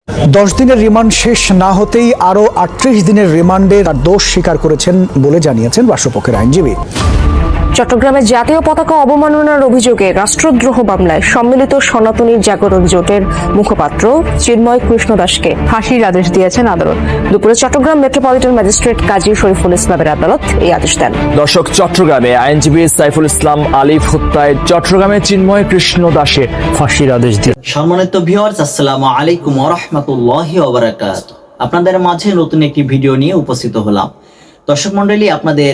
10 দিনের রিমান্ড শেষ না হতেই আরও 38 দিনের রিমান্ডে তার দোষ স্বীকার করেছেন বলে জানিয়েছেন রাষ্ট্রপক্ষের আইনজীবী। চট্টগ্রামের জাতীয় পতাকা অবমাননার অভিযোগে রাষ্ট্রদ্রোহ মামলায় সম্মিলিত সনাতনী জাগরণ জোটের মুখপাত্র চিন্ময় কৃষ্ণ দাসকে ফাঁসির আদেশ দিয়েছেন আদালত। দুপুরে চট্টগ্রাম মেট্রোপলিটন ম্যাজিস্ট্রেট কাজী শরীফুল ইসলামের আদালত এই আদেশ দেন। দর্শক, চট্টগ্রামে আইনজীবী সাইফুল ইসলাম আলিফ হত্যায় চট্টগ্রামে চিন্ময় কৃষ্ণ দাসে ফাঁসির আদেশ দিয়ে। সম্মানিত ভিউয়ার্স, আসসালামু আলাইকুম ওয়া রাহমাতুল্লাহি ওয়া বারাকাতুহু। আপনাদের মাঝে নতুন একটি ভিডিও নিয়ে উপস্থিত হলাম। দর্শক মণ্ডলী, আপনাদের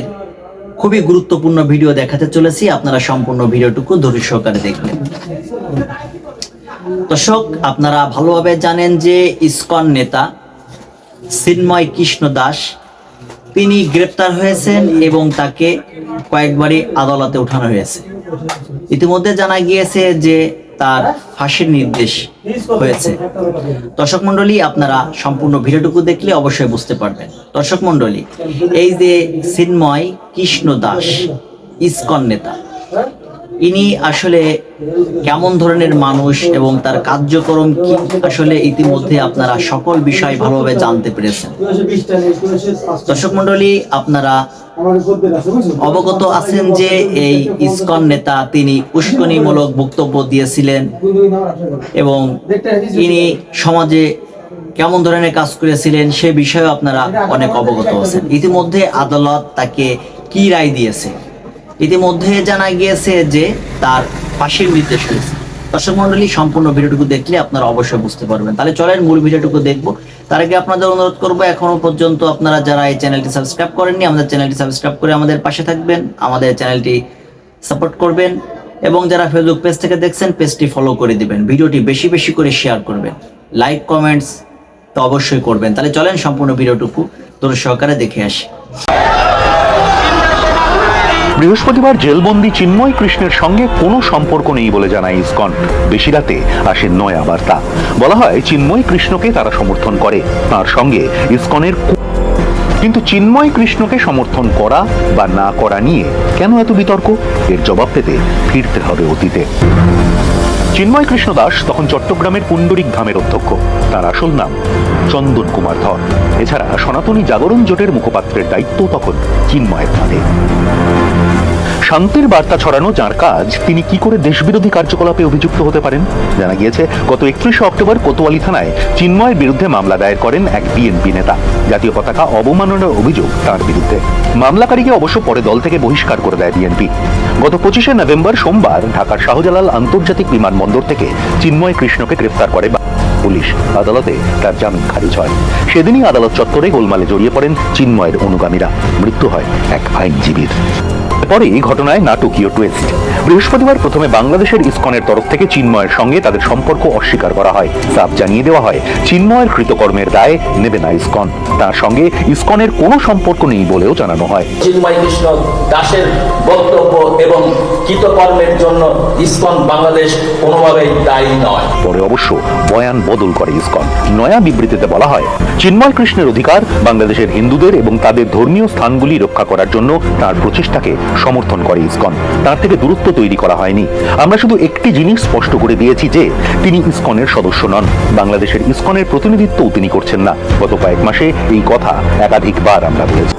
খুবই গুরুত্বপূর্ণ ভিডিও দেখাতে চলেছি, আপনারা সম্পূর্ণ ভিডিওটুকু ধৈর্য সহকারে দেখবেন। দর্শক, আপনারা ভালোভাবে জানেন যে ইসকন নেতা চিন্ময় কৃষ্ণ দাস তিনি গ্রেপ্তার হয়েছেন এবং তাকে কয়েকবারই আদালতে উঠানো হয়েছে। ইতিমধ্যে জানা গিয়েছে যে তার ফাঁসির নির্দেশ হয়েছে। দর্শক মণ্ডলী, আপনারা সম্পূর্ণ ভিডিওটুকু দেখলে অবশ্যই বুঝতে পারবেন। দর্শক মণ্ডলী, এই যে চিন্ময় কৃষ্ণ দাস ইসকন নেতা, ইনি আসলে কেমন ধরনের মানুষ এবং তার কার্যক্রম কি, আসলে ইতিমধ্যে আপনারা সকল বিষয় ভালোভাবে জানতে পেরেছেন। দর্শক মণ্ডলী, আপনারা অবগত আছেন যে এই ইসকন নেতা তিনি উস্কানিমূলক বক্তব্য দিয়েছিলেন এবং তিনি সমাজে কেমন ধরনের কাজ করেছিলেন সে বিষয়ে আপনারা অনেক অবগত আছেন। ইতিমধ্যে আদালত তাকে কি রায় দিয়েছে, ইতিমধ্যে জানা গিয়েছে যে তার ফাঁসির নির্দেশ হয়েছে। দর্শক মণ্ডলী, সম্পূর্ণ ভিডিওটুকু দেখলে আপনারা অবশ্যই বুঝতে পারবেন। তাহলে চলেন মূল ভিডিওটুকু দেখবো। তার আগে আপনাদের অনুরোধ করবো, এখনো পর্যন্ত আপনারা যারা এই চ্যানেলটি সাবস্ক্রাইব করেননি, আমাদের চ্যানেলটি সাবস্ক্রাইব করে আমাদের পাশে থাকবেন, আমাদের চ্যানেলটি সাপোর্ট করবেন এবং যারা ফেসবুক পেজ থেকে দেখছেন পেজটি ফলো করে দিবেন, ভিডিওটি বেশি বেশি করে শেয়ার করবেন, লাইক কমেন্টস তো অবশ্যই করবেন। তাহলে চলেন সম্পূর্ণ ভিডিওটুকু ধৈর্য সহকারে দেখে আসি। বৃহস্পতিবার জেলবন্দি চিন্ময় কৃষ্ণের সঙ্গে কোনো সম্পর্ক নেই বলে জানায় ইসকন। বেশি রাতে আসে নয়া বার্তা। বলা হয় চিন্ময় কৃষ্ণকে তারা সমর্থন করে, তার সঙ্গে ইসকনের। কিন্তু চিন্ময় কৃষ্ণকে সমর্থন করা বা না করা নিয়ে কেন এত বিতর্ক, এর জবাব পেতে ফিরতে হবে অতীতে। চিন্ময় কৃষ্ণ দাস তখন চট্টগ্রামের পুণ্ডরিক ধামের অধ্যক্ষ। তার আসল নাম চন্দন কুমার ধর। এছাড়া সনাতনী জাগরণ জোটের মুখপাত্রের দায়িত্ব তখন চিন্ময়ের হাতে। শান্তির বার্তা ছড়ানো যার কাজ, তিনি কি করে দেশবিরোধী কার্যকলাপে অভিযুক্ত হতে পারেন? জানা গিয়েছে গত 31 অক্টোবর কোতোয়ালি থানায় চিন্ময়ের বিরুদ্ধে মামলা দায়ের করেন এক বিএনপি নেতা। জাতীয় পতাকা অবমাননার অভিযোগ তার বিরুদ্ধে। মামলাকারীকে অবশ্য পরে দল থেকে বহিষ্কার করে দেয় বিএনপি। গত 25 নভেম্বর সোমবার ঢাকার শাহজালাল আন্তর্জাতিক বিমানবন্দর থেকে চিন্ময় কৃষ্ণকে গ্রেফতার করে পুলিশ। আদালতে তার জামিন খারিজ হয়। সেদিনই আদালত চত্বরে গোলমালে জড়িয়ে পড়েন চিন্ময়ের অনুগামীরা। মৃত্যু হয় এক আইনজীবীর। পরে এই ঘটনায় নাটকীয় টুইস্ট। বৃহস্পতিবার প্রথমে বাংলাদেশের ইসকনের তরফ থেকে চিন্ময়ের সঙ্গে তাদের সম্পর্ক অস্বীকার করা হয়। সাফ জানিয়ে দেওয়া হয় চিন্ময়ের কৃতকর্মের দায় নেবে না ইসকন। তার সঙ্গে ইসকনের কোনো সম্পর্ক নেই বলেও জানানো হয়। চিন্ময় কৃষ্ণ দাসের বক্তব্য এবং কৃতকর্মের জন্য ইসকন বাংলাদেশ কোনোভাবেই দায়ী নয়। পরে অবশ্য বয়ান বদল করে ইসকন। নয়া বিবৃতিতে বলা হয় চিন্ময় কৃষ্ণের অধিকার, বাংলাদেশের হিন্দুদের এবং তাদের ধর্মীয় স্থানগুলি রক্ষা করার জন্য তার প্রচেষ্টাকে সমর্থন করে ইসকন। তার থেকে দূরত্ব তৈরি করা হয়নি। আমরা শুধু একটি জিনিস স্পষ্ট করে দিয়েছি যে তিনি ইসকনের সদস্য নন। বাংলাদেশের ইসকনের প্রতিনিধিত্বও তিনি করছেন না। গত কয়েক মাসে এই কথা একাধিকবার আমরা বলেছি।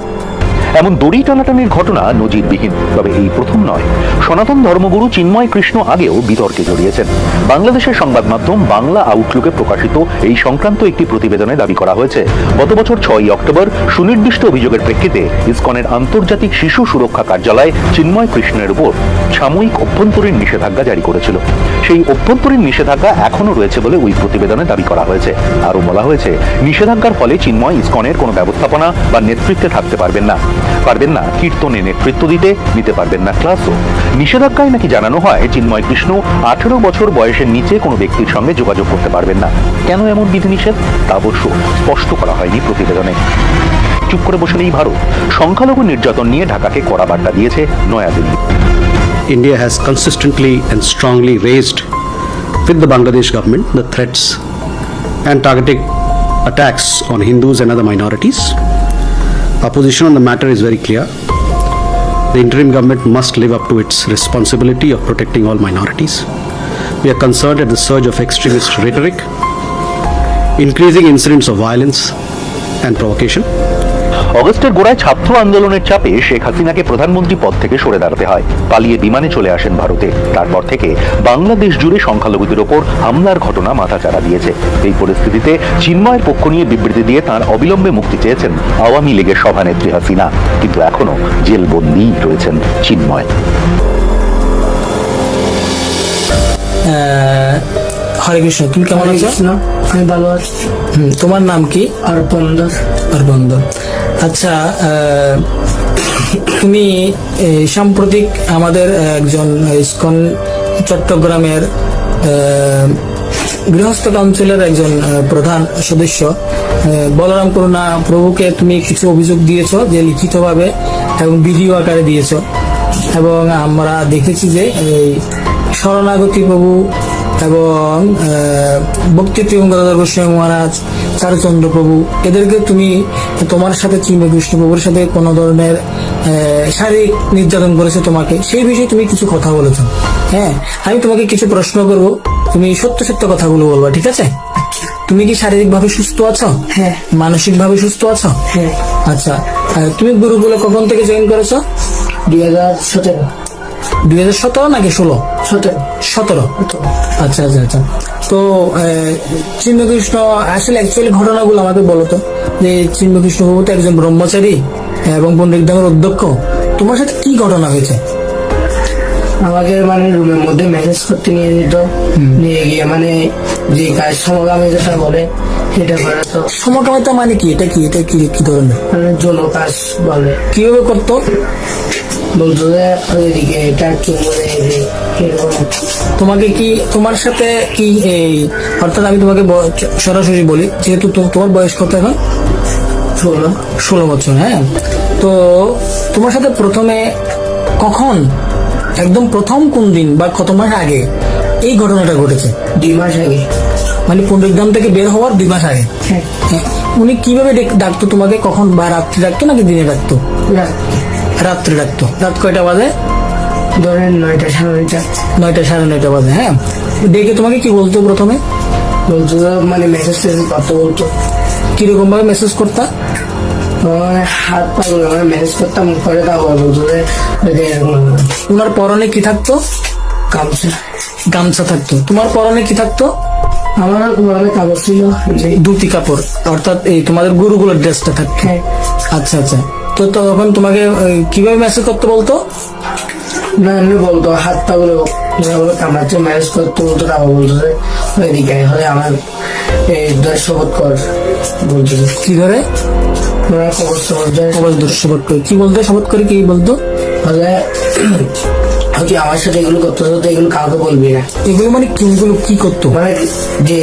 এমন দড়ি টানাটানির ঘটনা নজিরবিহীন, তবে এই প্রথম নয়। সনাতন ধর্মগুরু চিন্ময় কৃষ্ণ আগেও বিতর্কে জড়িয়েছেন। বাংলাদেশের সংবাদ মাধ্যম বাংলা আউটলুকে প্রকাশিত এই সংক্রান্ত একটি প্রতিবেদনে দাবি করা হয়েছে গত বছর 6 অক্টোবর সুনির্দিষ্ট অভিযোগের প্রেক্ষিতে ইসকনের আন্তর্জাতিক শিশু সুরক্ষা কার্যালয় চিন্ময় কৃষ্ণের উপর সাময়িক অভ্যন্তরীণ নিষেধাজ্ঞা জারি করেছিল। সেই অভ্যন্তরীণ নিষেধাজ্ঞা এখনো রয়েছে বলে ওই প্রতিবেদনে দাবি করা হয়েছে। আরও বলা হয়েছে নিষেধাজ্ঞার ফলে চিন্ময় ইসকনের কোনো ব্যবস্থাপনা বা নেতৃত্বে থাকতে পারবেন না কীর্তনে নেতৃত্ব নিতে পারবেন না ক্লাসও। নিষেধাজ্ঞায় নাকি জানানো হয় চিন্ময় কৃষ্ণ 18 বছর বয়সের নিচে কোনো ব্যক্তির সঙ্গে যোগাযোগ করতে পারবেন না। কেন এমন বিধিনিষেধ তা অবশ্য স্পষ্ট করা হয়নি প্রতিবেদনে। চুপ করে বসে নেই ভারত। সংখ্যালঘু নির্যাতন নিয়ে ঢাকাকে কড়া বার্তা দিয়েছে New Delhi. India has consistently and strongly raised with the Bangladesh government the threats and targeted attacks on Hindus and other minorities. Our position on the matter is very clear. The interim government must live up to its responsibility of protecting all minorities. We are concerned at the surge of extremist rhetoric increasing incidents of violence and provocation. অগস্টের গোড়ায় ছাত্র আন্দোলনের চাপে শেখ হাসিনাকে প্রধানমন্ত্রী পদ থেকে সরে দাঁড়াতে হয়। পালিয়ে বিমানে চলে আসেন ভারতে। তারপর থেকে বাংলাদেশ জুড়ে সংখ্যালঘুদের ওপর হামলার ঘটনা মাথাচাড়া দিয়েছে। এই পরিস্থিতিতে চিন্ময়ের পক্ষ নিয়ে বিবৃতি দিয়ে তাঁর অবিলম্বে মুক্তি চেয়েছেন আওয়ামী লীগের সভানেত্রী হাসিনা, কিন্তু এখনো জেলবন্দী রয়েছেন চিন্ময়। হরে কৃষ্ণ, তুমি কেমন আছো? আমি ভালো আছি। তোমার নাম কি? অর্পণ দাস। অর্পণ দাস। আচ্ছা, তুমি সাম্প্রতিক আমাদের একজন ইসকন চট্টগ্রামের গৃহস্থ কাউন্সিলের একজন প্রধান সদস্য বলরাম করুণা প্রভুকে তুমি কিছু অভিযোগ দিয়েছো, যে লিখিতভাবে এবং ভিডিও আকারে দিয়েছো, এবং আমরা দেখেছি যে এই শরণাগতি প্রভু এবং ভক্তি ত্রিভঙ্গদাদার গোস্বামী মহারাজ, চারুচন্দ্র প্রভু, এদেরকে তুমি তোমার সাথে চিন্ময় কৃষ্ণ প্রভুর সাথে কোনো ধরনের শারীরিক নির্যাতন করেছে তোমাকে, সেই বিষয়ে তুমি কিছু কথা বলেছো। হ্যাঁ, আমি তোমাকে কিছু প্রশ্ন করব, তুমি সত্য সত্য কথাগুলো বলবা, ঠিক আছে? তুমি কি শারীরিকভাবে সুস্থ আছো? হ্যাঁ। মানসিকভাবে সুস্থ আছো? হ্যাঁ। আচ্ছা, তুমি গুরুকুলে কখন থেকে জয়েন করেছো? 2017। 2017 নাকি 16? 17। আচ্ছা আচ্ছা আচ্ছা। তো চিন্ময় কৃষ্ণ আসলে অ্যাকচুয়ালি ঘটনাগুলো আমাকে বলো তো, যে চিন্ময় কৃষ্ণ বাবু তো একজন ব্রহ্মচারী এবং পণ্ডিত ধামের অধ্যক্ষ, তোমার সাথে কি ঘটনা হয়েছে? আমাকে মানে রুমের মধ্যে মেসেজ করতে নিয়ে যেত, নিয়ে গিয়ে মানে যে কাজ সমকামী যেটা বলে সেটা করে। তো সমকামিতা মানে কি? এটা কি ধরনের মানে যৌন কাজ বলে। কিভাবে করতো? বলতো যে ওইদিকে এটা চুমনে তোমাকে কি তোমার সাথে কি এই, অর্থাৎ আমি তোমাকে সরাসরি বলি, যেহেতু তোমার বয়স কত এখন? 16 বছর। হ্যাঁ, তো তোমার সাথে প্রথমে কখন, একদম প্রথম কোন দিন বা কত মাস আগে এই ঘটনাটা ঘটেছে? 2 মাস আগে। মানে পণ্ডিতধাম থেকে বের হওয়ার 2 মাস আগে। হ্যাঁ। উনি কিভাবে ডাকতো তোমাকে? কখন, বা রাত্রে ডাকতো নাকি দিনে ডাকতো? রাত্রে ডাকতো। রাত কয়টা বাজে? ধরেন 9টা, 9:30। 9টা, 9:30 বাজে। হ্যাঁ, ডেকে তোমাকে কি বলতো প্রথমে? বলতো মানে মেসেজ করতে বলতো। কিরকম ভাবে মেসেজ করতা? হাত পা মানে মেসেজ করতাম করে, তারপর বলতো যে উনার পরনে কি থাকতো? গামছা থাকতো। তোমার পরনে কি থাকতো? আমার পরনে কাপড় ছিল, ধুতি কাপড়, অর্থাৎ এই তোমাদের গুরুগুলোর ড্রেসটা থাকতো। হ্যাঁ। আচ্ছা আচ্ছা। তো তখন তোমাকে কিভাবে মেসেজ করতে বলতো? না এমনি বলতো, হাত পা গুলো কামড়াচ্ছে, ম্যারেজ করতে বলতো। তারপর বলতো যে ওইদিকে হলে আমার এই শপথ কর বলতো। কি ধরে? শপথ করে কি বলতো? শপথ করে কি বলতো? হলে তুই আমার সাথে এগুলো করতে হতো, এগুলো কাউকে বলবি না। এগুলো মানে কোনগুলো কি করতো? মানে যে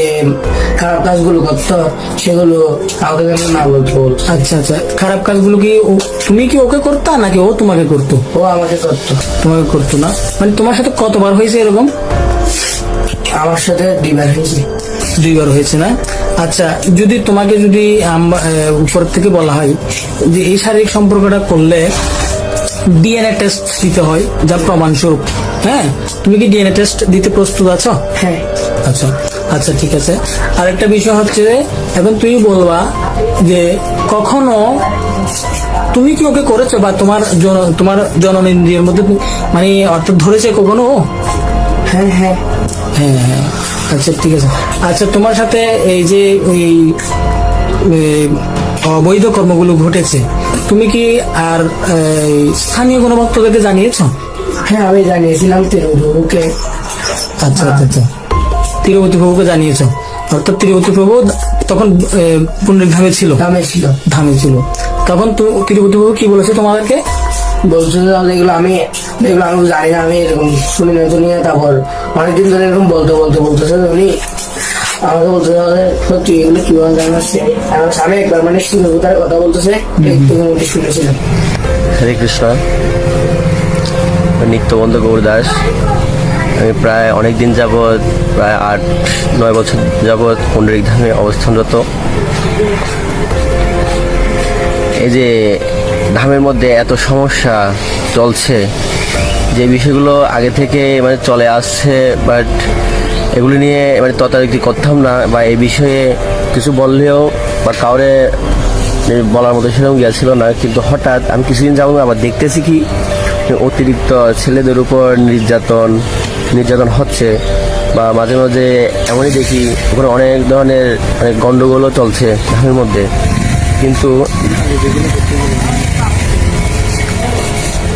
খারাপ কাজগুলো করতো সেগুলো কাউকে যেন না বলতো। আচ্ছা আচ্ছা। খারাপ কাজগুলো কি তুমি কি ওকে করতা নাকি ও তোমাকে করতো? ও আমাকে করতো। তোমাকে করতো না? মানে তোমার সাথে কতবার হয়েছে এরকম? আমার সাথে 2 বার হয়েছে। 2 বার হয়েছে না? আচ্ছা, যদি তোমাকে যদি উপর থেকে বলা হয় যে এই শারীরিক সম্পর্কটা করলে ডিএনএ টেস্ট দিতে হয় যা প্রমাণস্বরূপ, হ্যাঁ, তুমি কি ডিএনএ টেস্ট দিতে প্রস্তুত আছো? হ্যাঁ। আচ্ছা আচ্ছা, ঠিক আছে। আরেকটা বিষয় হচ্ছে, এখন তুমি বলবা যে কখনো তুমি কি ওকে করেছো, বা তোমার জননেন্দ্রিয়ের মধ্যে মানে অর্থাৎ ধরেছে কখনো? হ্যাঁ হ্যাঁ হ্যাঁ হ্যাঁ। আচ্ছা ঠিক আছে। আচ্ছা, তোমার সাথে এই যে ওই অবৈধ কর্মগুলো ঘটেছে, তুমি কি আর স্থানীয় কোনো ভক্তদেরকে জানিয়েছো? হ্যাঁ, আমি জানিয়েছিলাম তিরুপতিকে। আচ্ছা আচ্ছা আচ্ছা, তিরুপতি প্রভুকে জানিয়েছো। অর্থাৎ তিরুপতি প্রভু তখন পুণ্যধামে ছিল? ধামে ছিল। তখন তিরুপতি প্রভু কি বলেছে তোমাদেরকে? বলছে এগুলো আমি জানি না, আমি এরকম শুনি না শুনি না। তারপর অনেকদিন ধরে এরকম বলতেছে উনি আমাকে বলতে সত্যি এগুলো কিভাবে জানাচ্ছে। আমি একবার মানে শুনে কথা বলতেছে, শুনেছিলাম। হরে কৃষ্ণ, নিত্যবন্ধু গৌর দাস। আমি প্রায় অনেক দিন যাবৎ, প্রায় 8-9 বছর যাবৎ পুণ্ডরিক ধামে অবস্থানরত। এই যে ধামের মধ্যে এত সমস্যা চলছে, যে বিষয়গুলো আগে থেকে মানে চলে আসছে, বাট এগুলি নিয়ে মানে তদারকি করতাম না, বা এই বিষয়ে কিছু বললেও বা কাউরে বলার মতো সেরকম গিয়েছিল না, কিন্তু হঠাৎ আমি কিছুদিন যাবো আবার দেখতেছি কি অতিরিক্ত ছেলেদের উপর নির্যাতন হচ্ছে, বা মাঝে মাঝে এমনই দেখি ওখানে অনেক ধরনের গন্ডগোলও চলছে ধামের মধ্যে। কিন্তু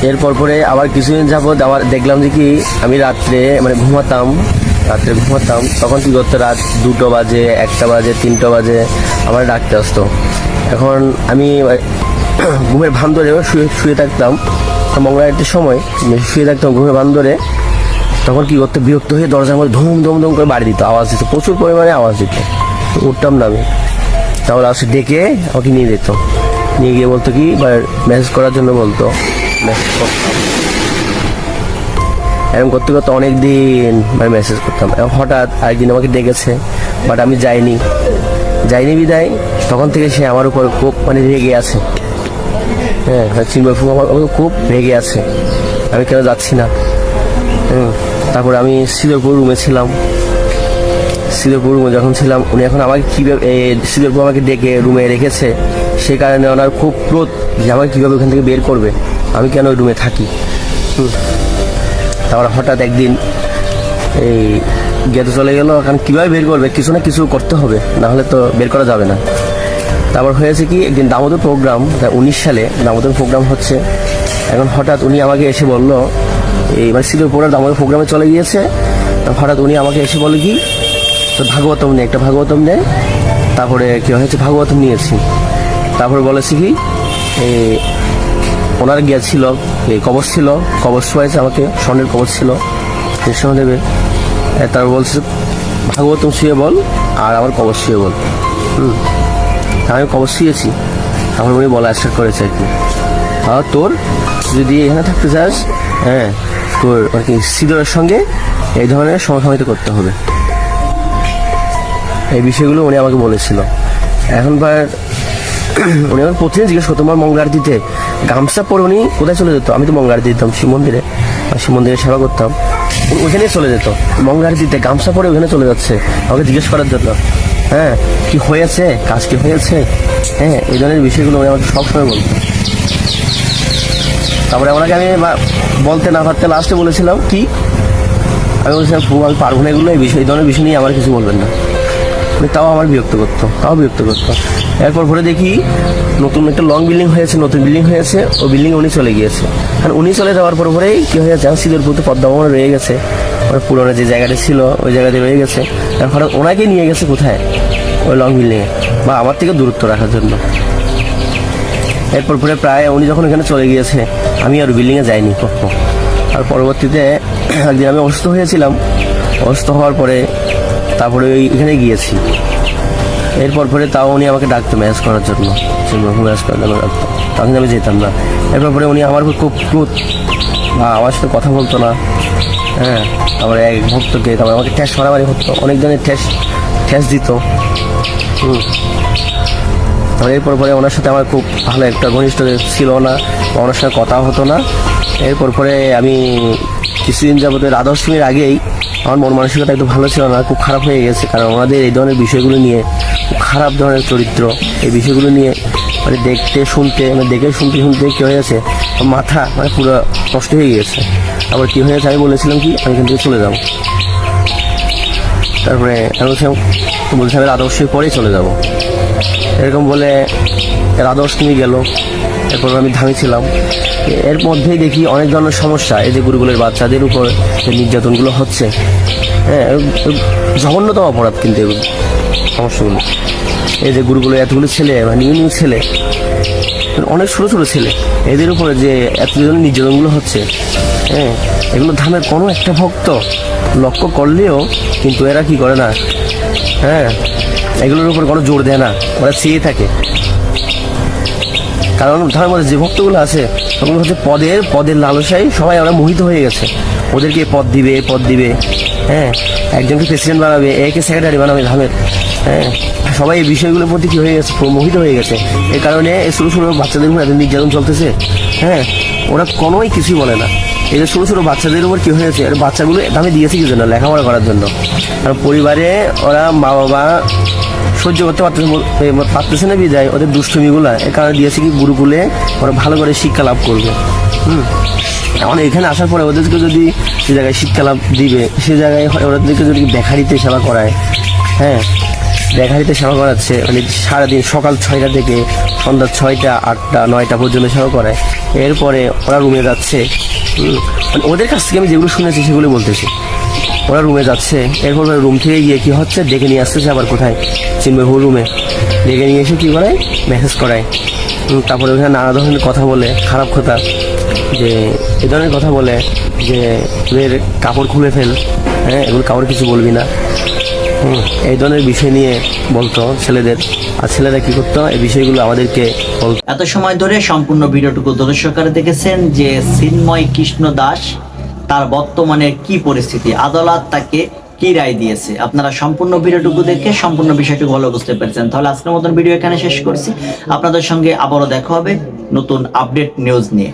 এরপর পরে আবার কিছুদিন যাবৎ আবার দেখলাম যে কি আমি রাত্রে ঘুমাতাম, তখন কি করতো রাত 2টো বাজে, 1টা বাজে, 3টা বাজে আমার ডাকতে আসতো। এখন আমি ঘুমের ভান ধরে শুয়ে থাকতাম, মঙ্গলবারের সময় শুয়ে থাকতাম ঘুমের ভান ধরে, তখন কি করতো বিরক্ত হয়ে দরজার মধ্যে ধুম ধুম ধুম করে বাড়ি দিত, আওয়াজ দিত, প্রচুর পরিমাণে আওয়াজ দিত। উঠতাম না আমি, তাহলে আসে ডেকে আমাকে নিয়ে যেত, নিয়ে গিয়ে বলতো কি বা মেসেজ করার জন্য বলতো, মেসেজ করতাম। এরকম করতে করতে অনেক দিন মেসেজ করতাম। হঠাৎ আরেকদিন আমাকে ডেকেছে, বাট আমি যাইনি বিদায় তখন থেকে সে আমার উপর খুব রেগে আছে। হ্যাঁ, চিন্ময় আমার খুব রেগে আছে, আমি কেন যাচ্ছি না। তারপরে আমি শ্রীধরপুর রুমে ছিলাম, যখন ছিলাম উনি এখন আমাকে কীভাবে শ্রীধরপুর আমাকে ডেকে রুমে রেখেছে, সে কারণে ওনার খুব ক্রোধ যে আমাকে কীভাবে ওখান থেকে বের করবে, আমি কেন ওই রুমে থাকি। তারপর হঠাৎ একদিন এই গেতে চলে গেল, কারণ কীভাবে বের করবে, কিছু না কিছু করতে হবে, না হলে তো বের করা যাবে না। তারপর হয়েছে কি একদিন দামোদর প্রোগ্রাম, 19 সালে দামোদর প্রোগ্রাম হচ্ছে। এখন হঠাৎ উনি আমাকে এসে বললো, এইবার শ্রীধরপুরের দামোদর প্রোগ্রামে চলে গিয়েছে, হঠাৎ উনি আমাকে এসে বলে কি তো ভাগবতম নেই, একটা ভাগবতম নেই। তারপরে কি হয়েছে, ভাগবতম নিয়েছি। তারপরে বলেছি কি ওনার গিয়েছিল কবচ ছিল, কবচ হয়েছে আমাকে, স্বর্ণের কবচ ছিল কৃষ্ণদেবের। তারপর বলছে ভাগবতম শুয়ে বল আর আমার কবচ শুয়ে বল। আমি কবচ শুয়েছি, তারপর উনি বলা স্টার্ট করেছে আর কি, আর তোর যদি এখানে থাকতে চাস, হ্যাঁ তোর আর কি শ্রীধরের সঙ্গে এই ধরনের সমসাময়িক করতে হবে। এই বিষয়গুলো উনি আমাকে বলেছিল। এখন উনি আমার প্রতিদিন জিজ্ঞেস করতো আমার মঙ্গল আরতিতে গামছা পরে উনি কোথায় চলে যেত, আমি তো মঙ্গল আরতি দিতাম শিব মন্দিরে সেবা করতাম, ওইখানেই চলে যেত মঙ্গল আরতিতে গামছা পরে ওইখানে চলে যাচ্ছে আমাকে জিজ্ঞেস করার জন্য, হ্যাঁ কি হয়েছে, কাজ কি হয়েছে, হ্যাঁ এই ধরনের বিষয়গুলো উনি আমাকে সবসময় বলতো। তারপরে ওনাকে আমি বলতে না পারতে লাস্টে বলেছিলাম কি, আমি বলছিলাম আমি পারবো না এগুলো, এই ধরনের বিষয় নিয়ে আমার কিছু বলবেন না। তাও আমার বিরক্ত করতো। এরপর পরে দেখি নতুন একটা লং বিল্ডিং হয়েছে, ওই বিল্ডিং উনি চলে গিয়েছে। কারণ উনি চলে যাওয়ার পরেই কি হয়েছে, শ্রীধরপুর তো পদ্মা ভবন রয়ে গেছে, পুরোনো যে জায়গাটা ছিল ওই জায়গাতে রয়ে গেছে। তারপর ওনাকে নিয়ে গেছে কোথায়, ওই লং বিল্ডিংয়ে, বা আমার থেকে দূরত্ব রাখার জন্য। এরপর পরে প্রায় উনি যখন এখানে চলে গিয়েছে আমি আর বিল্ডিংয়ে যাইনি কখনো। আর পরবর্তীতে একদিন আমি অসুস্থ হয়েছিলাম, অসুস্থ হওয়ার পরে তারপরে এখানে গিয়েছি। এরপর পরে তাও উনি আমাকে ডাকতো ম্যাচ করার জন্য, ডাকতো, তখন আমি যেতাম না। এরপর পরে উনি আমার খুব ক্রোধ, বা আমার সাথে কথা বলতো না। হ্যাঁ, তারপরে এক ভক্তকে তারপরে আমাকে ঠ্যাস মারামারি হতো, অনেক ধরনের ঠ্যাস দিত। এরপর পরে ওনার সাথে আমার খুব ভালো একটা ঘনিষ্ঠ ছিল না, বা ওনার সাথে কথাও হতো না। এরপর পরে আমি কিছুদিন যাবত রাধাষ্টমীর আগেই আমার মন মানসিকতা একটু ভালো ছিল না, খুব খারাপ হয়ে গেছে। কারণ ওনাদের এই ধরনের বিষয়গুলো নিয়ে খুব খারাপ ধরনের চরিত্র, এই বিষয়গুলো নিয়ে দেখে শুনতে কী হয়েছে মাথা পুরো নষ্ট হয়ে গিয়েছে। আবার কী হয়েছে আমি বলেছিলাম কি আমি এখান থেকে চলে যাবো। তারপরে আমি বলছিলাম রাধাষ্টমীর পরেই চলে যাব, এরকম বলে রাধাষ্টমী গেল। এরপর আমি ধামে ছিলাম, এর মধ্যেই দেখি অনেক ধরনের সমস্যা, এই যে গুরুকুলের বাচ্চাদের উপর যে নির্যাতনগুলো হচ্ছে, হ্যাঁ জঘন্যতম অপরাধ। কিন্তু এগুলো সমস্যাগুলো, এই যে গুরুকুলের এতগুলো ছেলে নিউ ছেলে, অনেক ছোটো ছেলে, এদের উপরে যে এত ধরনের নির্যাতনগুলো হচ্ছে, হ্যাঁ এগুলো ধামের কোনো একটা ভক্ত লক্ষ্য করলেও কিন্তু এরা কি করে না, হ্যাঁ এগুলোর উপর কোনো জোর দেয় না, ওরা চেয়ে থাকে। কারণ ধামের মধ্যে যে ভক্তগুলো আছে ওগুলো হচ্ছে পদের লালসায় সবাই ওরা মোহিত হয়ে গেছে, ওদেরকে পদ দিবে, হ্যাঁ একজনকে প্রেসিডেন্ট বানাবে, একে সেক্রেটারি বানাবে ধামের, হ্যাঁ সবাই এই বিষয়গুলোর প্রতি কি হয়ে গেছে, মোহিত হয়ে গেছে। এই কারণে ছোটো বাচ্চাদের উপর এত নির্যাতন চলতেছে, হ্যাঁ ওরা কোনোই কিছুই বলে না। এই যে ছোটো বাচ্চাদের উপর কি হয়েছে, বাচ্চাগুলো ধামে দিয়েছে কি জন্য, লেখাপড়া করার জন্য। আর পরিবারে ওরা মা বাবা সহ্য করতে পারতেছে না বিদায় ওদের দুষ্টমিগুলা এর কারণে দিয়েছে কি গুরুকুলে ওরা ভালো করে শিক্ষা লাভ করবে। এখন এখানে আসার পরে ওদেরকে যদি যে জায়গায় শিক্ষা লাভ দিবে সে জায়গায় ওদেরকে যদি বেকারিতে সেবা করায়, হ্যাঁ বেকারিতে সেবা করাচ্ছে, মানে সারাদিন সকাল 6টা থেকে সন্ধ্যা 6টা 8টা 9টা পর্যন্ত সেবা করায়, এরপরে ওরা রুমে যাচ্ছে। মানে ওদের কাছ থেকে আমি যেগুলো শুনেছি সেগুলো বলতেছি। ওরা রুমে যাচ্ছে, এরপর রুম থেকে গিয়ে কি হচ্ছে ডেকে নিয়ে আসতেছে আবার কোথায় চিন্ময় রুমে ডেকে নিয়ে এসে কি করায় মেসেজ করায়। তারপরে ওখানে নানা ধরনের কথা বলে, খারাপ কথা, যে এ ধরনের কথা বলে যে ওদের কাপড় খুলে ফেল, হ্যাঁ এগুলো কাপড় কিছু বলবি না, এই ধরনের বিষয় নিয়ে বলতো ছেলেদের। আর ছেলেরা কি করতো এই বিষয়গুলো আমাদেরকে বলতো। এত সময় ধরে সম্পূর্ণ ভিডিওটুকু ধৈর্য সহকারে দেখেছেন যে চিন্ময় কৃষ্ণ দাস তার বর্তমানে কি পরিস্থিতি, আদালত তাকে কি রায় দিয়েছে। আপনারা সম্পূর্ণ ভিডিওটুকু দেখে সম্পূর্ণ বিষয়টুকু ভালো বুঝতে পেরেছেন। তাহলে আজকের মতন ভিডিও এখানে শেষ করছি। আপনাদের সঙ্গে আবারও দেখা হবে নতুন আপডেট নিউজ নিয়ে।